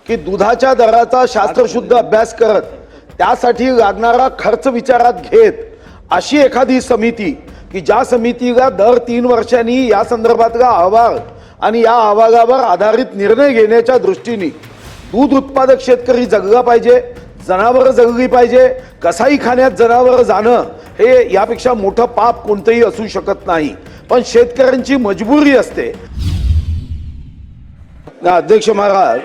की दुधाच्या दराचा शास्त्रशुद्ध अभ्यास करत त्यासाठी लागणारा खर्च विचारात घेत अशी एखादी समिती की ज्या समितीला दर 3 वर्षांनी या संदर्भातला अहवाल आणि या अहवालावर आधारित निर्णय घेण्याच्या दृष्टीने दूध उत्पादक शेतकरी जगला पाहिजे, जनावरं जगली पाहिजे, कसाईखान्यात जनावरं जाणं हे यापेक्षा मोठं पाप कोणतंही असू शकत नाही, पण शेतकऱ्यांची मजबुरी असते। अध्यक्ष महाराज,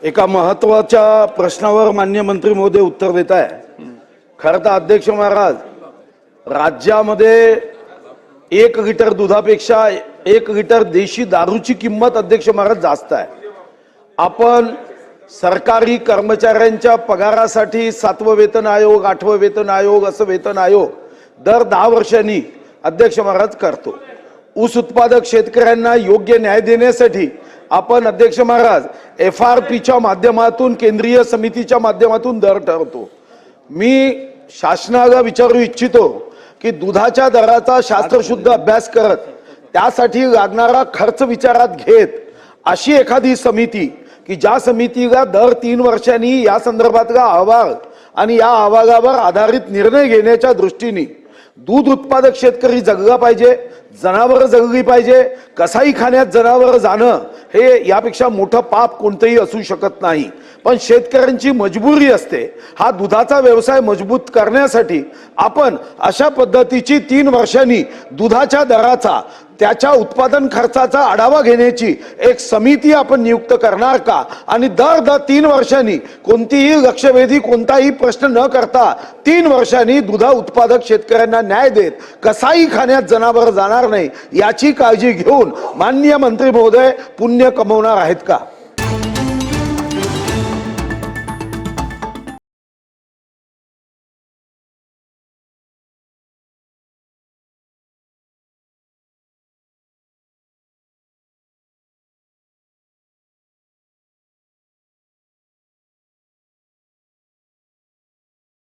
एका महत्वाच्या प्रश्नावर माननीय मंत्री महोदय उत्तर देत आहे। खरं तर अध्यक्ष महाराज, राज्यामध्ये 1 लिटर दुधापेक्षा 1 लिटर देशी दारूची किंमत अध्यक्ष महाराज जास्त आहे। आपण सरकारी कर्मचाऱ्यांच्या पगारासाठी 7वं वेतन आयोग, 8वं वेतन आयोग असं वेतन आयोग दर 10 वर्षांनी अध्यक्ष महाराज करतो। ऊस उत्पादक शेतकऱ्यांना योग्य न्याय देण्यासाठी आपण अध्यक्ष महाराज FRPच्या माध्यमातून केंद्रीय समितीच्या माध्यमातून दर ठरवतो। मी शासनाला विचारू इच्छितो की दुधाच्या दराचा शास्त्रशुद्ध अभ्यास करत त्यासाठी लागणारा खर्च विचारात घेत अशी एखादी समिती की ज्या समितीला दर 3 वर्षांनी या संदर्भातला अहवाल आणि या अहवालावर आधारित निर्णय घेण्याच्या दृष्टीने दूध उत्पादक शेतकरी जगला पाहिजे, जनावरं जगली पाहिजे, कसाईखान्यात जनावरं जाणं हे यापेक्षा मोठं पाप कोणतंही असू शकत नाही, पण शेतकऱ्यांची मजबुरी असते। हा दुधाचा व्यवसाय मजबूत करण्यासाठी आपण अशा पद्धतीची 3 वर्षांनी दुधाच्या दराचा, त्याच्या उत्पादन खर्चाचा आढावा घेण्याची एक समिती आपण नियुक्त करणार का? आणि दर 3 वर्षांनी कोणतीही लक्षवेधी, कोणताही प्रश्न न करता 3 वर्षांनी दुधा उत्पादक शेतकऱ्यांना न्याय देत कसाईखान्यात जनावर जाणार नाही याची काळजी घेऊन माननीय मंत्री महोदय पुण्य कमवणार आहेत का?